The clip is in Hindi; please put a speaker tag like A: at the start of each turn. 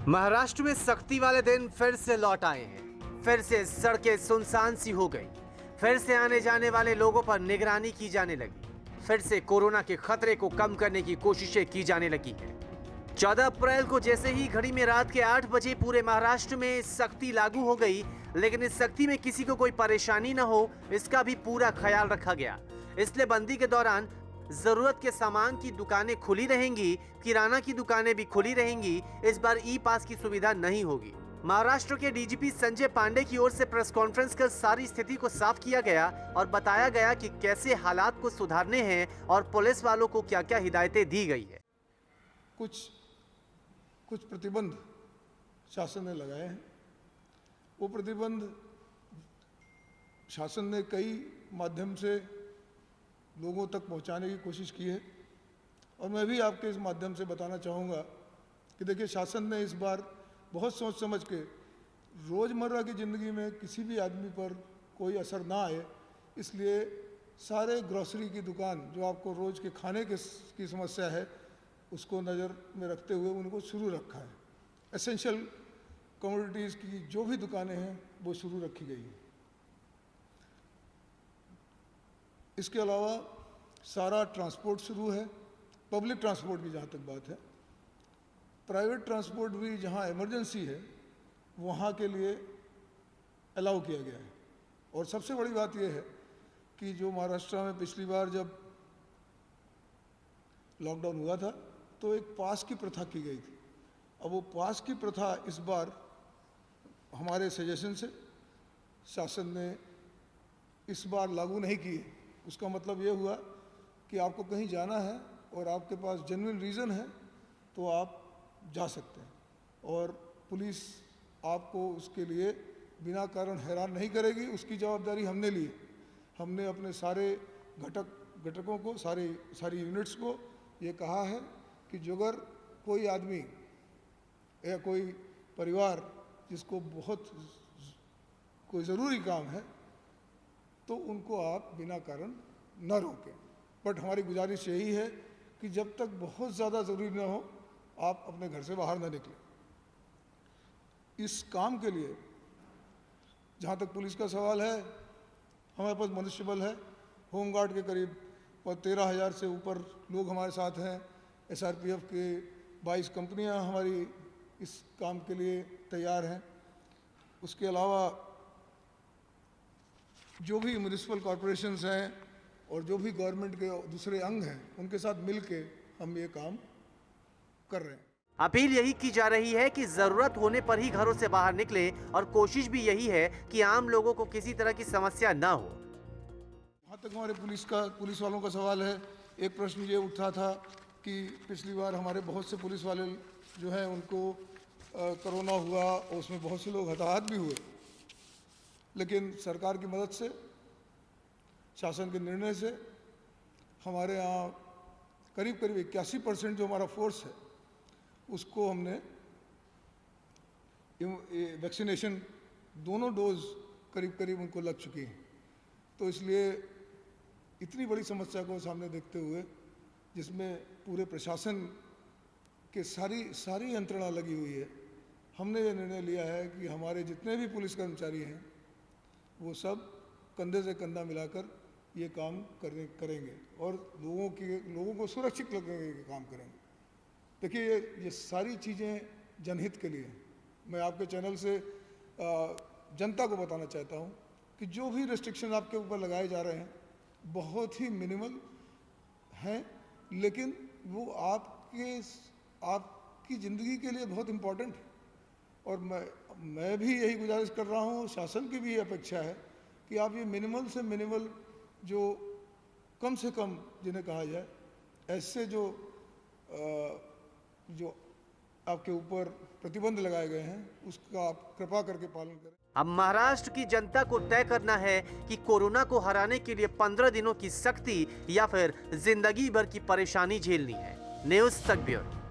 A: महाराष्ट्र में सख्ती वाले दिन फिर से लौट आए हैं। फिर से सड़कें सुनसान सी हो गई। फिर से आने जाने वाले लोगों पर निगरानी की जाने लगी। फिर से कोरोना के खतरे को कम करने की कोशिशें की जाने लगी हैं। 14 अप्रैल को जैसे ही घड़ी में रात के 8 बजे पूरे महाराष्ट्र में सख्ती लागू हो गई, लेकिन इस सख्ती में किसी को कोई परेशानी न हो, इसका भी पूरा ख्याल रखा गया। इसलिए बंदी के दौरान जरूरत के सामान की दुकानें खुली रहेंगी, किराना की दुकानें भी खुली रहेंगी। इस बार ई पास की सुविधा नहीं होगी। महाराष्ट्र के डीजीपी संजय पांडे की ओर से प्रेस कॉन्फ्रेंस कर सारी स्थिति को साफ किया गया और बताया गया कि कैसे हालात को सुधारने हैं और पुलिस वालों को क्या क्या हिदायतें दी गई है।
B: कुछ प्रतिबंध शासन ने लगाए हैं। वो प्रतिबंध शासन ने कई माध्यम से लोगों तक पहुंचाने की कोशिश की है और मैं भी आपके इस माध्यम से बताना चाहूँगा कि देखिए, शासन ने इस बार बहुत सोच समझ के रोज़मर्रा की ज़िंदगी में किसी भी आदमी पर कोई असर ना आए, इसलिए सारे ग्रॉसरी की दुकान जो आपको रोज़ के खाने की समस्या है उसको नज़र में रखते हुए उनको शुरू रखा है। एसेंशियल कमोडिटीज़ की जो भी दुकानें हैं वो शुरू रखी गई हैं। इसके अलावा सारा ट्रांसपोर्ट शुरू है। पब्लिक ट्रांसपोर्ट की जहाँ तक बात है, प्राइवेट ट्रांसपोर्ट भी जहाँ इमरजेंसी है वहाँ के लिए अलाउ किया गया है। और सबसे बड़ी बात यह है कि जो महाराष्ट्र में पिछली बार जब लॉकडाउन हुआ था तो एक पास की प्रथा की गई थी। अब वो पास की प्रथा इस बार हमारे सजेशन से शासन ने इस बार लागू नहीं की है। उसका मतलब ये हुआ कि आपको कहीं जाना है और आपके पास जेन्युइन रीज़न है तो आप जा सकते हैं और पुलिस आपको उसके लिए बिना कारण हैरान नहीं करेगी। उसकी जवाबदारी हमने ली। हमने अपने सारे घटकों को, सारी यूनिट्स को ये कहा है कि जो अगर कोई आदमी या कोई परिवार जिसको बहुत कोई ज़रूरी काम है तो उनको आप बिना कारण न रोकें। बट हमारी गुजारिश यही है कि जब तक बहुत ज़्यादा ज़रूरी न हो आप अपने घर से बाहर न निकलें। इस काम के लिए जहाँ तक पुलिस का सवाल है, हमारे पास मनुष्यबल है। होमगार्ड के करीब 13,000 से ऊपर लोग हमारे साथ हैं। SRPF के 22 कंपनियाँ हमारी इस काम के लिए तैयार हैं। उसके अलावा जो भी म्युनिसिपल कॉरपोरेशंस हैं और जो भी गवर्नमेंट के दूसरे अंग हैं उनके साथ मिलके हम ये काम कर रहे हैं।
A: अपील यही की जा रही है कि जरूरत होने पर ही घरों से बाहर निकले और कोशिश भी यही है कि आम लोगों को किसी तरह की समस्या ना हो।
B: जहाँ तक हमारे पुलिस वालों का सवाल है, एक प्रश्न ये उठा था कि पिछली बार हमारे बहुत से पुलिस वाले जो हैं उनको कोरोना हुआ और उसमें बहुत से लोग हताहत भी हुए। लेकिन सरकार की मदद से, शासन के निर्णय से हमारे यहाँ करीब 81% जो हमारा फोर्स है उसको हमने वैक्सीनेशन दोनों डोज करीब उनको लग चुकी हैं। तो इसलिए इतनी बड़ी समस्या को सामने देखते हुए, जिसमें पूरे प्रशासन के सारी यंत्रणा लगी हुई है, हमने ये निर्णय लिया है कि हमारे जितने भी पुलिस कर्मचारी हैं वो सब कंधे से कंधा मिलाकर ये काम करेंगे और लोगों को सुरक्षित लगने के काम करेंगे। देखिए, ये सारी चीज़ें जनहित के लिए। मैं आपके चैनल से जनता को बताना चाहता हूँ कि जो भी रेस्ट्रिक्शन आपके ऊपर लगाए जा रहे हैं बहुत ही मिनिमल हैं, लेकिन वो आपकी ज़िंदगी के लिए बहुत इम्पोर्टेंट है। और मैं भी यही गुजारिश कर रहा हूँ, शासन की भी ये अपेक्षा है कि आप ये मिनिमल से मिनिमल जो कम से कम जिन्हें कहा जाए ऐसे जो आपके ऊपर प्रतिबंध लगाए गए हैं उसका आप कृपा करके पालन करें।
A: अब महाराष्ट्र की जनता को तय करना है कि कोरोना को हराने के लिए 15 दिनों की सख्ती या फिर जिंदगी भर की परेशानी झेलनी है। न्यूज़ तक ब्यूरो।